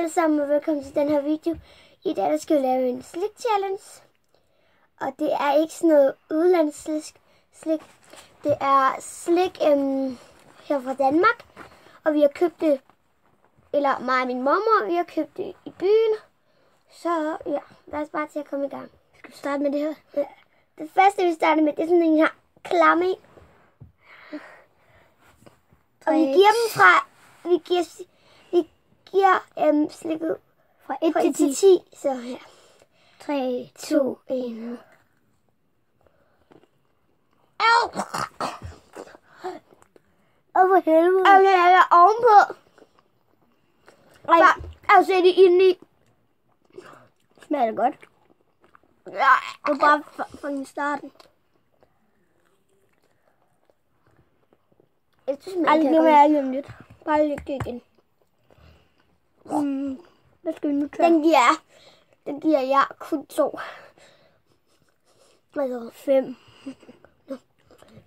alle sammen, og velkommen til den her video. I dag der skal vi lave en slik challenge. Og det er ikke sådan noget udlandsslik. Det er slik her fra Danmark. Og vi har købt det, eller mig og min mormor, vi har købt det i byen. Så ja, lad os bare til at komme i gang. Skal vi starte med det her? Ja. Det første vi starter med, det er sådan en her klamme en. Og vi giver dem fra, vi giver slikket Fra 1 til 10. 10. Så her. 3, 2, 1. Au! Og for helvede. Og jeg er ovenpå. Ej, Bare, altså det inde i. smager det godt. Ja. Og bare fra starten. Jeg synes, man Ej, det kan glemmer godt. jeg lige om lidt. Bare lidt det igen. Hvad skal vi nu tage? Den giver jeg kun 2. Altså 5.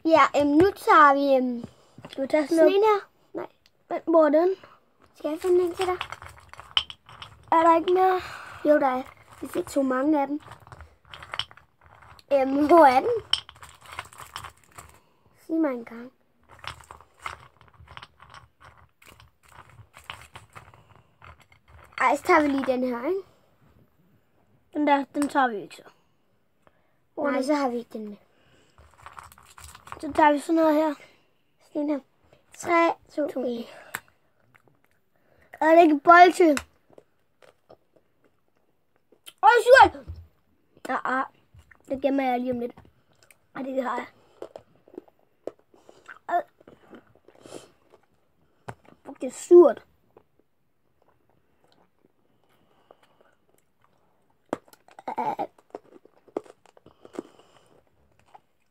ja, nu tager vi Skal vi tage sådan sådan noget? en her. Nej, Hvor er den? skal jeg finde en til dig? Er der ikke mere? Jo, der er. Vi fik så mange af dem. Hvor er den? Sig mig en gang. Ej, så tager vi lige den her, ikke? Den der, den tager vi ikke så. Nej, så har vi ikke den med. Så tager vi sådan noget her. Sådan en her. 3, 2, 1. Er det ikke bolsje? Åh, surt! Ja, det gemmer jeg lige om lidt. Ej, det har jeg. Fuck, det er surt.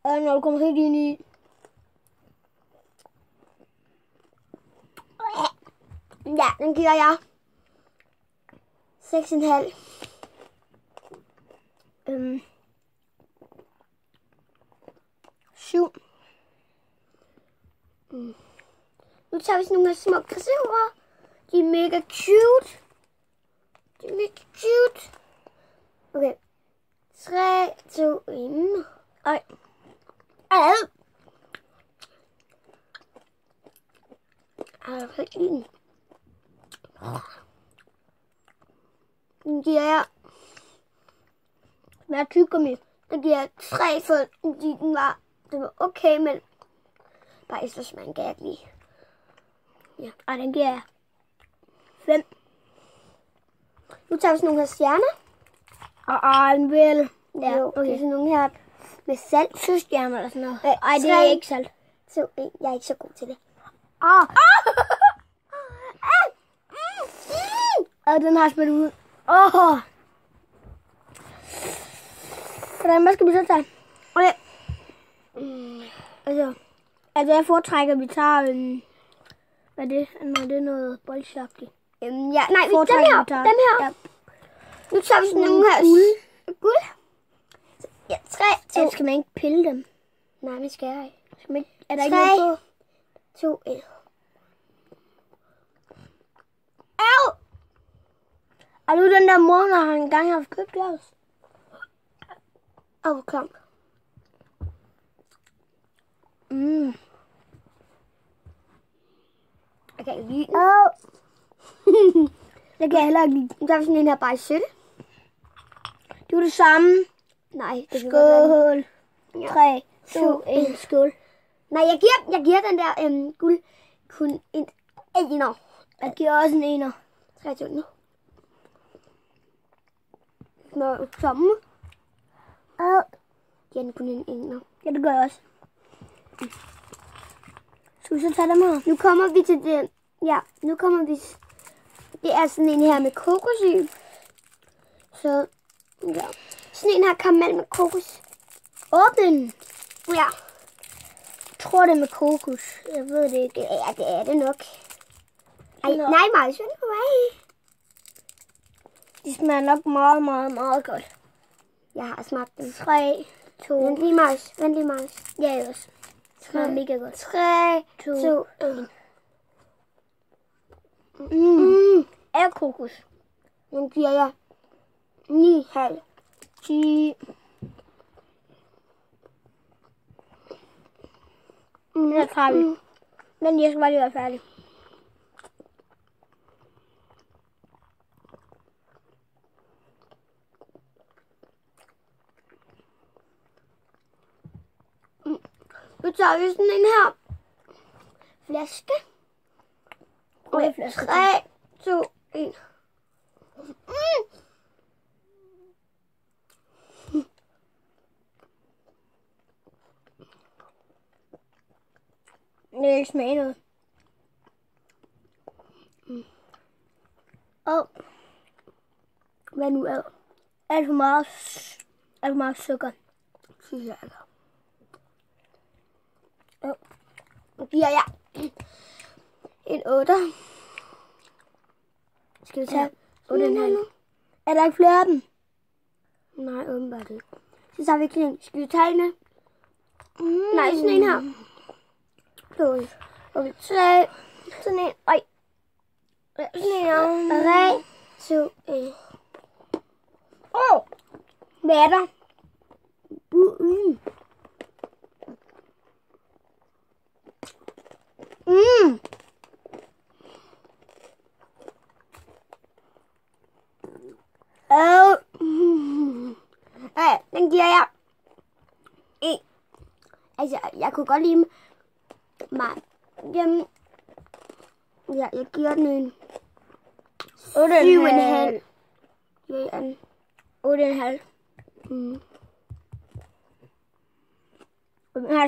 Og når du kommer helt ind i... Ja, den giver jeg 6,5. 7. Nu tager vi sådan nogle små græsøver. De er mega cute. De er mega cute. Okay. 3, 2, 1. Ej. Ej. Ej, helt den. Den giver jeg. Hvad er tyggegummi? Den giver jeg 3, fordi den var okay, men bare eftersmagen gav jeg ikke lige. Ja. Ej, den giver jeg 5. Nu tager vi sådan nogle her stjerner. En vel. Ja, Jo, okay. Det er okay. sådan nogle her med salt. Søstjerner eller sådan noget. Ja, Ej, det er 3, ikke salt. 2, 1. Jeg er ikke så god til det. Og den har spillet ud. Hvordan, hvad skal vi så tage? Okay. Altså, jeg foretrækker, at vi tager hvad er det? Når det er noget bolsjeagtigt. Ja, nej, dem Foretrækker, her. vi tager. Dem her. Ja. Nu tager vi sådan nogle her. Guld. Ja, 3, 2. Skal man ikke pille dem? Nej, vi skal ikke. Skal man ikke, er der ikke 3, noget på? 2, 1. Au! Er du den der mor, når han engang har købt det også? Au, kom. Jeg kan ikke lide den. Det kan jeg heller ikke lide. Nu tager vi sådan en her bare i sødt. Det er det samme. Nej, det kan godt være. Skål. Ja. 3, 2, 2, 1, skål. Nej, jeg giver den der guld kun en ener. Jeg giver også en ener. 3, 2, 1 nu. Nå, tomme. Giver den kun en ener. Ja, det gør jeg også. Skal vi så tage dem her? Nu kommer vi til det. Ja, nu kommer vi. Det er sådan en her med kokos i. Så, ja. Sådan en her karamel med kokos. Åbne den. Ja. Jeg tror, det er med kokos. Jeg ved det ikke. Ja, det er det nok. Ej, Nå. nej, Majs, vent på mig. De smager nok meget, meget, meget godt. Jeg har smagt dem. 3, 2. Vent lige, Majs. Vent lige, Majs. Ja, jeg også. Det smager mega godt. 3, 2, 2, 1. Er kokos. Den giver jeg 9,5. 10. Jeg tager vi. Men jeg skal bare lige være færdig. Nu tager vi sådan en her flaske. Og flaske. 3, 2, 1. Det er ikke smage noget. Og hvad nu er alt for meget sukker. Synes jeg ikke. Nu giver jeg en 8. Skal vi tage 8,5? Er der ikke flere af dem? Nej, åbenbart ikke. Så tager vi sådan en. Skal vi tage en? Nej, sådan en her. Okay, 3, sådan en. Oj. Sådan en. 3, 2, 1. Hvad er der? Den giver jeg 1. Altså, jeg kunne godt lide mig. Jamen, ja, jeg giver den en 7,5. 8,5.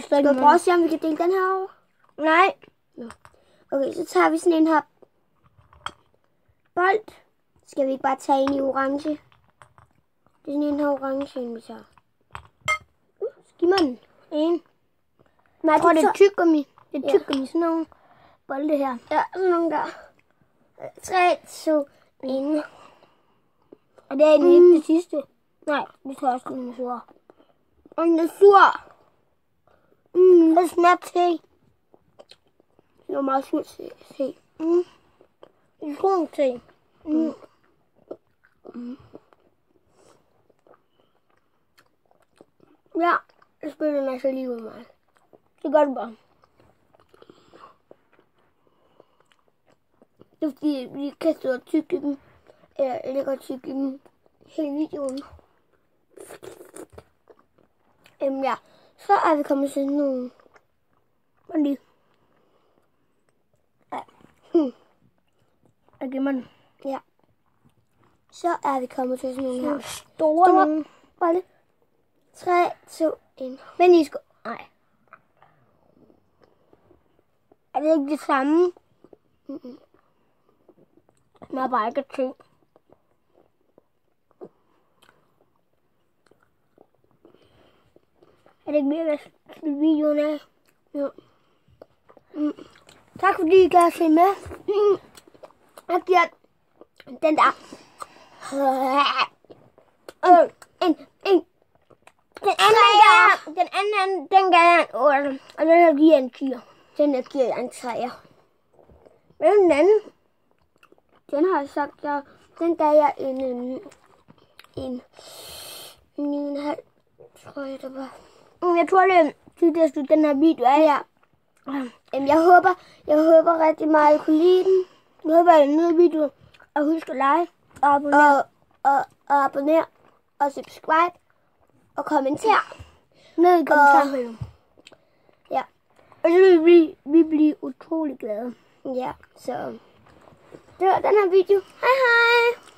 Skal vi prøve at se, om vi kan dele den her over? Nej. Okay, så tager vi sådan en her bold. Skal vi ikke bare tage en i orange? Det er sådan en her orange, en vi tager. Giv mig den. En. Nej, Jeg tror, det er tyggegummi. Det er Ja. tyggegummi, sådan nogle bolde her. Ja, sådan nogle der. 3, 2, 1. Og det er egentlig ikke det sidste. Nej, vi tager også den sur. Og den er sur. Det smager te. Det var meget surt at se. Citronte. Ja, jeg spiller den altså lige med mig. Det gør du bare. Det er fordi, vi kan stå og tygge dem. Jeg lægger og tygge dem hele videoen. Ja, så er vi kommet til nogle. Bare lige. Jeg giver mig den. Ja. Så er vi kommet til sådan nogle her. Store nogle. Bolde. 3, 2, 1. Men I skal... Nej. Er det ikke det samme? Jeg har bare ikke ting. Er det ikke mere, hvad videoen er? Ja. Tak fordi I gad se med. Jeg giver den der. Den anden, den gav jeg en 8. Og den her giver en 10. Den der giver jeg en 3'er. Hvad er den anden? Den har jeg sagt, den gav jeg en 9,5, tror jeg det var. Jeg tror, det er tidligst, den her video er. Ja. Jeg håber rigtig meget, at I kunne lide den. Jeg håber, at I nyder videoen. Og husk at like og abonnere. Og abonner og subscribe og kommenter. Ned i kommentarfeltet. Ja. Og så vil vi blive utrolig glade. Ja, så det var den her video. Hej hej!